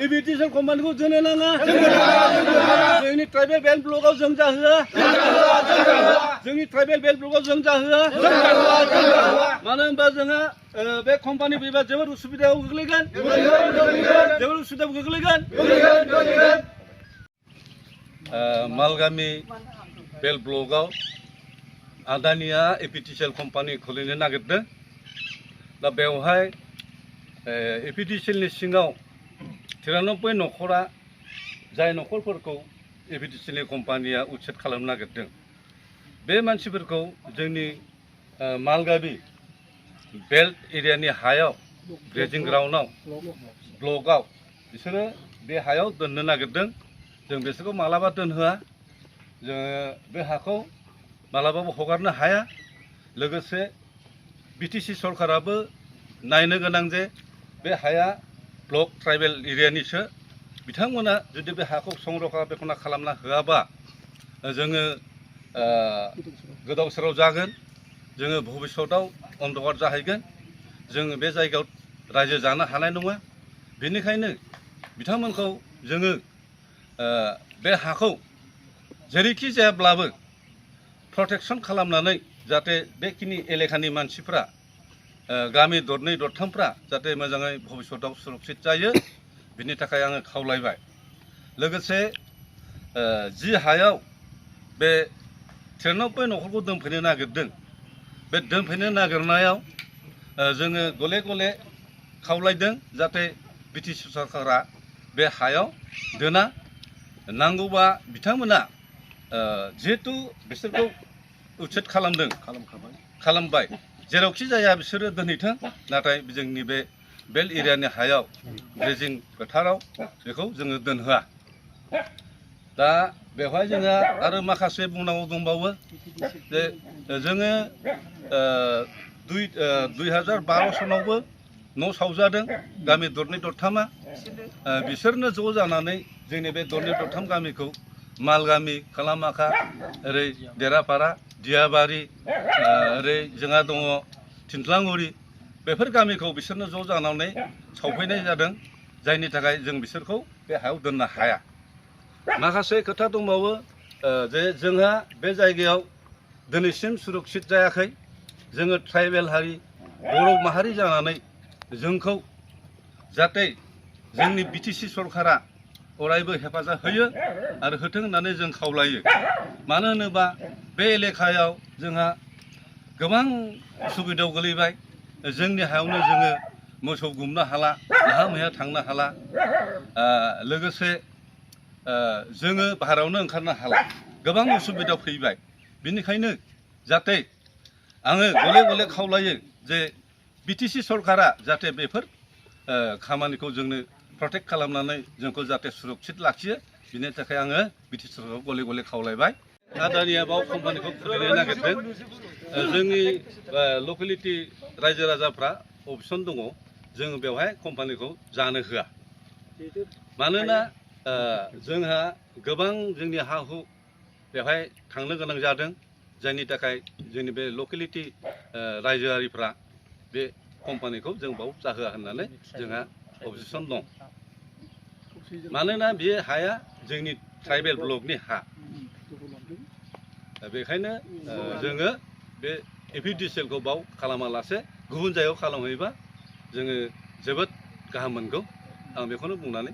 एबिटिसन कम्पानिखौ जोंनो नाङा जोंनि ट्राइबेल बेल्ट ब्लकआव जों जाहोआ जोंनि ट्राइबेल बेल्ट ब्लकआव जों जाहोआ मानो होनबा जोंहा बे कम्पानि फैबा जोबोद उसुबिदायाव गोग्लैगोन जोबोद उसुबिदायाव गोग्लैगोन मालगामि बेल्ट ब्लकआव आदानिया एपिटिसिएल कम्पानि खुलिनो नागिरदों दा बेवहाय एपिटिसिएलनि सिङाव 93 न'खरा जाय न'खरफोरखौ एपिटिसिएलनि कम्पानिया उच्चेद खालामनो नागिरदों बे मानसिफोरखौ जोंनि मालगामि बेल्ट एरियानि हायाव ग्रेजिं ग्राउन्डआव ब्लकआव बिसोरो बे हायाव दोननो नागिरदों जों बिसोरखौ मालाबा दोनहोआ जोङो बे हाखौ मालाबाबो हगारनो हाया लोगोसे बिटिसि सरकाराबो नायनो गोनां जे बे हाया ब्लक ट्राइबेल एरियानिसो बिथांमोना जुदि बे हाखौ संरक्षण खालामना होआबा जोङो गोदाव सोराव जागोन जोङो भबिष्यताव अन्धकार जाहैगोन जोङो बे जायगायाव रायजो जानो हानाय नङा बेनिखायनो बिथांमोनखौ जोङो बे हाखौ जेरैखि जायाब्लाबो प्रटेक्शन खालामनानै जाहाथे बेखिनि एलेकानि मानसिफ्रा गामि दरनै दरथामफ्रा जाहाथे मोजाङै भबिष्यताव सुरक्षित जायो बिनि थाखाय आङो खावलायबाय लोगोसे जि हायाव बे 93 न'खरखौ दोनफैनो नागिरदों बे दोनफैनो नागिरनायाव जोङो गले गले खावलायदों जाहाथे बिटिसि सरकारा बे हायाव दोना नांगौबा बिथांमोना जिहेतु बिसोरखौ उच्चेद खालामबाय जेरावखि जाया बिसोरो दोनहैथों नाथाय जोंनि बे बेल्ट एरियानि हायाव ग्रेजिं फोथाराव बेखौ जोङो दोनहोआ दा बेवहाय जोंहा आरो माखासे बुंनांगौ दंबावो जे जोङो 2012 सनावबो न' सावजादों गामि दरनै दरथामा बिसोरनो ज' जानानै जोंनि बे दरनै दरथाम गामिखौ मालगामि खालामाखा ओरै देरापारा दियाबारि ओरै जोंहा दङ थिनथ्लांगुरि बेफोर गामिखौ बिसोरनो ज' जानानै सावफैनाय जादों जायनि थाखाय जों बिसोरखौ बे हायाव दोननो हाया माखासे खोथा दंबावो जे जोंहा बे जायगायाव दिनैसिम सुरक्षित जायाखै जोङो ट्राइबेल हारि बर' माहारि जानानै जोंखौ जाहाथे जोंनि बिटिसि सरकारा अरायबो हेफाजाब होयो आरो होथों होननानै जों खावलायो मानो होनोबा बे एलेकायाव जोंहा गोबां उसुबिदायाव गोलैबाय जोंनि हायावनो जोङो मोसौ गुमनो हाला नाहा मैहा थांनो हाला लोगोसे जोङो बाहेरायावनो ओंखारनो हाला गोबां उसुबिदा फैबाय बिनिखायनो जाहाथे आङो गले गले खावलायो जे बिटिसि सरकारा जाहाथे बेफोर खामानिखौ जोंनो प्रटेक्ट खालामनानै जोंखौ जाहाथे सुरक्षित लाखियो बिनि थाखाय आङो बिटिसि सरकारखौ गले गले खावलायबाय आदानिया बाव कम्पानिखौ खुलिनो नागिरदों जोंनि लकेलिटि रायजो राजाफ्रा अपसन दङ जोङो बेवहाय कम्पानिखौ जानो होआ मानोना जोंहा गोबां जोंनि हा हु बेवहाय थांनो गोनां जादों जायनि थाखाय जोंनि बे लकेलिटि रायजोआरिफ्रा बे कम्पानिखौ जों बाव जाहोआ होननानै जोंहा अबजेक्सन दं मानोना बे हाया जोंनि ट्राइबेल ब्लकनि हा बेखायनो जोङो बे एपिडिसिएलखौ बाव खालामालासे गुबुन जायगायाव खालामहैबा जोङो जोबोद गाहाम मोनगौ आं बेखौनो बुंनानै